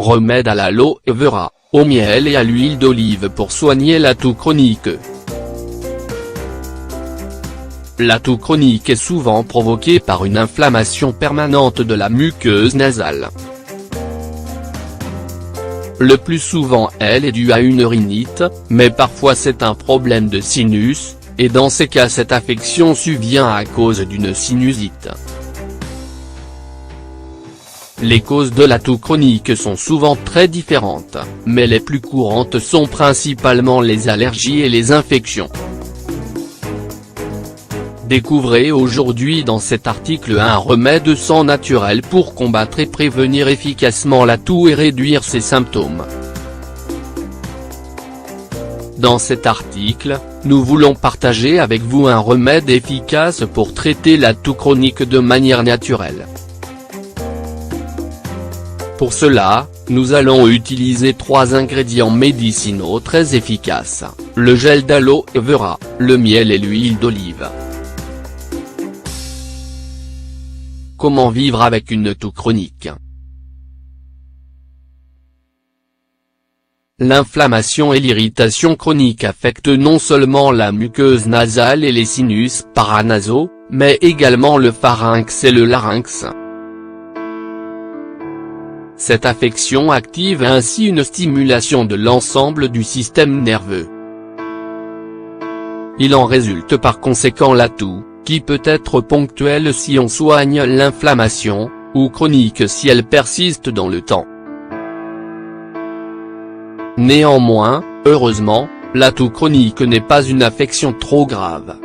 Remède à l'aloe vera, au miel et à l'huile d'olive pour soigner la toux chronique. La toux chronique est souvent provoquée par une inflammation permanente de la muqueuse nasale. Le plus souvent elle est due à une rhinite, mais parfois c'est un problème de sinus, et dans ces cas cette affection survient à cause d'une sinusite. Les causes de la toux chronique sont souvent très différentes, mais les plus courantes sont principalement les allergies et les infections. Découvrez aujourd'hui dans cet article un remède 100% naturel pour combattre et prévenir efficacement la toux et réduire ses symptômes. Dans cet article, nous voulons partager avec vous un remède efficace pour traiter la toux chronique de manière naturelle. Pour cela, nous allons utiliser 3 ingrédients médicinaux très efficaces, le gel d'aloe vera, le miel et l'huile d'olive. Comment vivre avec une toux chronique? L'inflammation et l'irritation chronique affectent non seulement la muqueuse nasale et les sinus paranasaux, mais également le pharynx et le larynx. Cette affection active ainsi une stimulation de l'ensemble du système nerveux. Il en résulte par conséquent la toux, qui peut être ponctuelle si on soigne l'inflammation, ou chronique si elle persiste dans le temps. Néanmoins, heureusement, la toux chronique n'est pas une affection trop grave.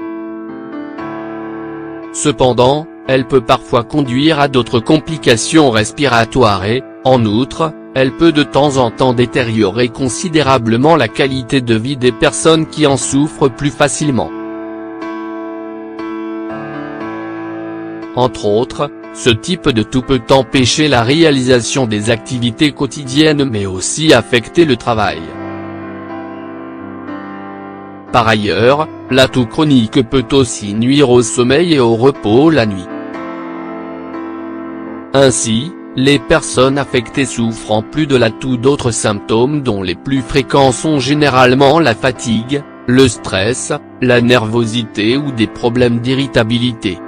Cependant, elle peut parfois conduire à d'autres complications respiratoires et, en outre, elle peut de temps en temps détériorer considérablement la qualité de vie des personnes qui en souffrent plus facilement. Entre autres, ce type de toux peut empêcher la réalisation des activités quotidiennes mais aussi affecter le travail. Par ailleurs, la toux chronique peut aussi nuire au sommeil et au repos la nuit. Ainsi, les personnes affectées souffrent en plus de la toux d'autres symptômes dont les plus fréquents sont généralement la fatigue, le stress, la nervosité ou des problèmes d'irritabilité.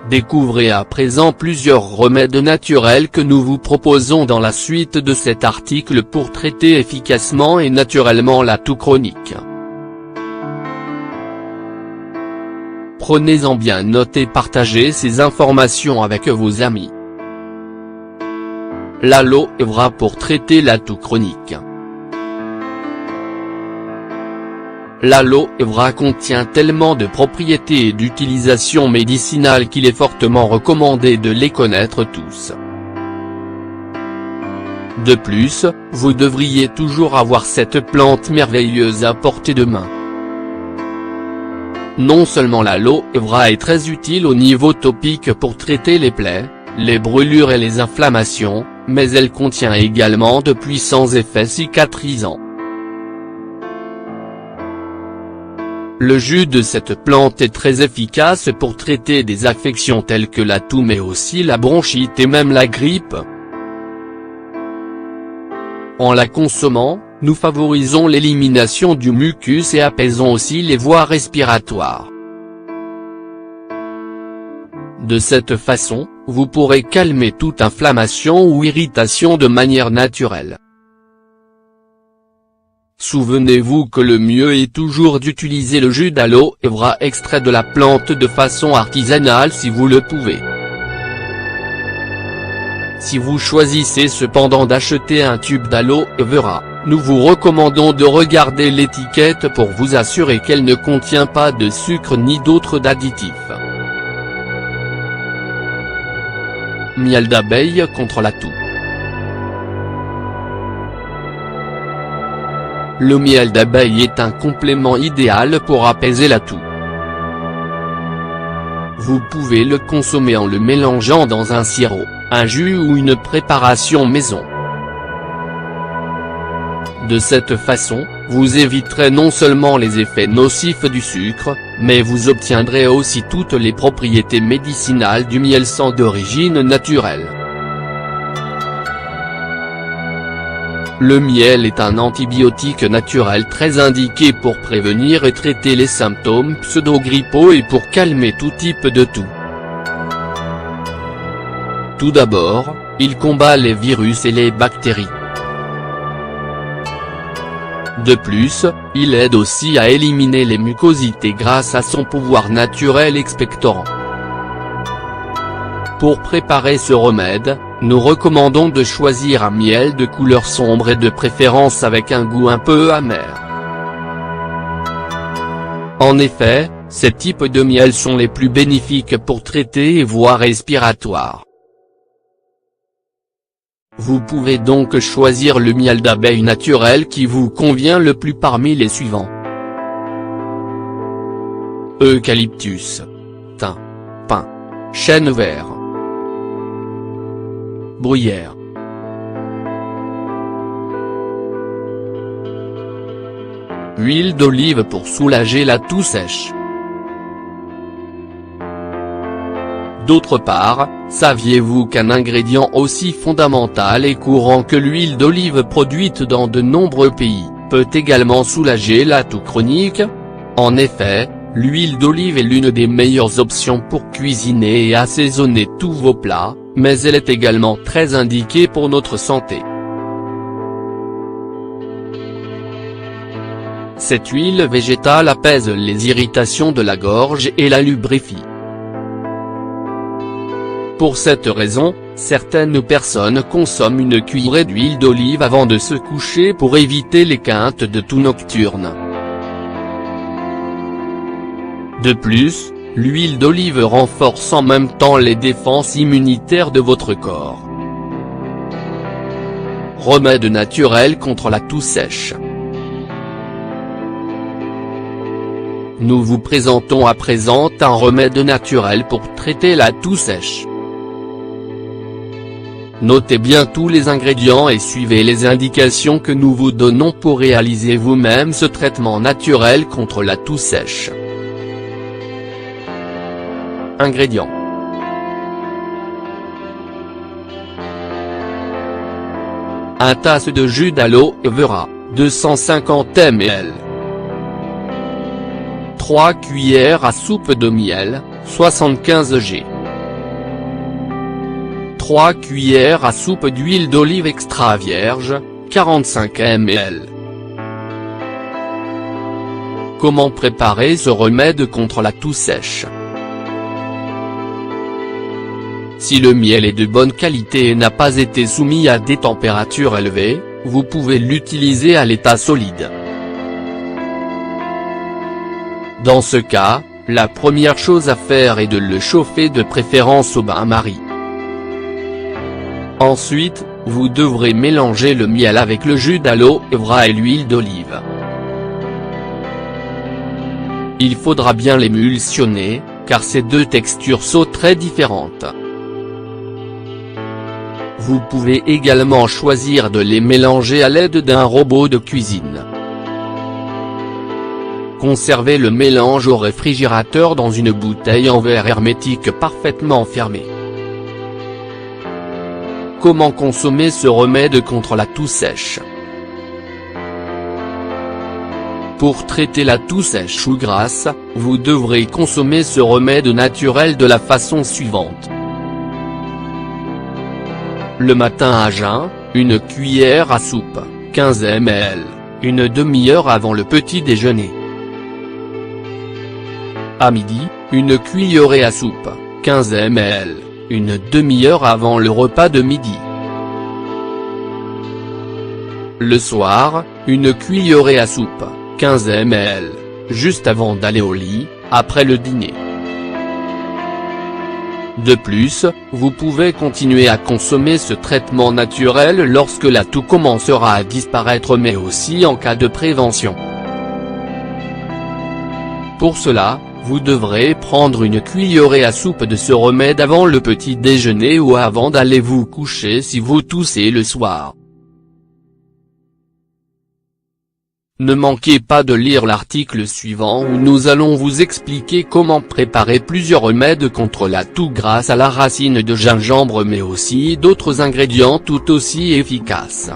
Découvrez à présent plusieurs remèdes naturels que nous vous proposons dans la suite de cet article pour traiter efficacement et naturellement la toux chronique. Prenez-en bien note et partagez ces informations avec vos amis. L'aloe vera pour traiter la toux chronique. L'aloe vera contient tellement de propriétés et d'utilisations médicinales qu'il est fortement recommandé de les connaître tous. De plus, vous devriez toujours avoir cette plante merveilleuse à portée de main. Non seulement l'aloe vera est très utile au niveau topique pour traiter les plaies, les brûlures et les inflammations, mais elle contient également de puissants effets cicatrisants. Le jus de cette plante est très efficace pour traiter des affections telles que la toux mais aussi la bronchite et même la grippe. En la consommant, nous favorisons l'élimination du mucus et apaisons aussi les voies respiratoires. De cette façon, vous pourrez calmer toute inflammation ou irritation de manière naturelle. Souvenez-vous que le mieux est toujours d'utiliser le jus d'aloe vera extrait de la plante de façon artisanale si vous le pouvez. Si vous choisissez cependant d'acheter un tube d'aloe vera, nous vous recommandons de regarder l'étiquette pour vous assurer qu'elle ne contient pas de sucre ni d'autres additifs. Miel d'abeille contre la toux. Le miel d'abeille est un complément idéal pour apaiser la toux. Vous pouvez le consommer en le mélangeant dans un sirop, un jus ou une préparation maison. De cette façon, vous éviterez non seulement les effets nocifs du sucre, mais vous obtiendrez aussi toutes les propriétés médicinales du miel sans d'origine naturelle. Le miel est un antibiotique naturel très indiqué pour prévenir et traiter les symptômes pseudo-grippaux et pour calmer tout type de toux. Tout d'abord, il combat les virus et les bactéries. De plus, il aide aussi à éliminer les mucosités grâce à son pouvoir naturel expectorant. Pour préparer ce remède, nous recommandons de choisir un miel de couleur sombre et de préférence avec un goût un peu amer. En effet, ces types de miel sont les plus bénéfiques pour traiter les voies respiratoires. Vous pouvez donc choisir le miel d'abeille naturel qui vous convient le plus parmi les suivants. Eucalyptus, thym, pin, chêne vert, bruyère. Huile d'olive pour soulager la toux sèche. D'autre part, saviez-vous qu'un ingrédient aussi fondamental et courant que l'huile d'olive produite dans de nombreux pays, peut également soulager la toux chronique? En effet, l'huile d'olive est l'une des meilleures options pour cuisiner et assaisonner tous vos plats, mais elle est également très indiquée pour notre santé. Cette huile végétale apaise les irritations de la gorge et la lubrifie. Pour cette raison, certaines personnes consomment une cuillerée d'huile d'olive avant de se coucher pour éviter les quintes de toux nocturnes. De plus, l'huile d'olive renforce en même temps les défenses immunitaires de votre corps. Remède naturel contre la toux sèche. Nous vous présentons à présent un remède naturel pour traiter la toux sèche. Notez bien tous les ingrédients et suivez les indications que nous vous donnons pour réaliser vous-même ce traitement naturel contre la toux sèche. Ingrédients. Un tasse de jus d'aloe vera, 250 ml. 3 cuillères à soupe de miel, 75 g. 3 cuillères à soupe d'huile d'olive extra vierge, 45 ml. Comment préparer ce remède contre la toux sèche? Si le miel est de bonne qualité et n'a pas été soumis à des températures élevées, vous pouvez l'utiliser à l'état solide. Dans ce cas, la première chose à faire est de le chauffer de préférence au bain-marie. Ensuite, vous devrez mélanger le miel avec le jus d'aloe vera et l'huile d'olive. Il faudra bien l'émulsionner, car ces deux textures sont très différentes. Vous pouvez également choisir de les mélanger à l'aide d'un robot de cuisine. Conservez le mélange au réfrigérateur dans une bouteille en verre hermétique parfaitement fermée. Comment consommer ce remède contre la toux sèche? Pour traiter la toux sèche ou grasse, vous devrez consommer ce remède naturel de la façon suivante. Le matin à jeun, une cuillère à soupe, 15 ml, une demi-heure avant le petit déjeuner. À midi, une cuillerée à soupe, 15 ml, une demi-heure avant le repas de midi. Le soir, une cuillerée à soupe, 15 ml, juste avant d'aller au lit, après le dîner. De plus, vous pouvez continuer à consommer ce traitement naturel lorsque la toux commencera à disparaître mais aussi en cas de prévention. Pour cela, vous devrez prendre une cuillerée à soupe de ce remède avant le petit déjeuner ou avant d'aller vous coucher si vous toussez le soir. Ne manquez pas de lire l'article suivant où nous allons vous expliquer comment préparer plusieurs remèdes contre la toux grâce à la racine de gingembre mais aussi d'autres ingrédients tout aussi efficaces.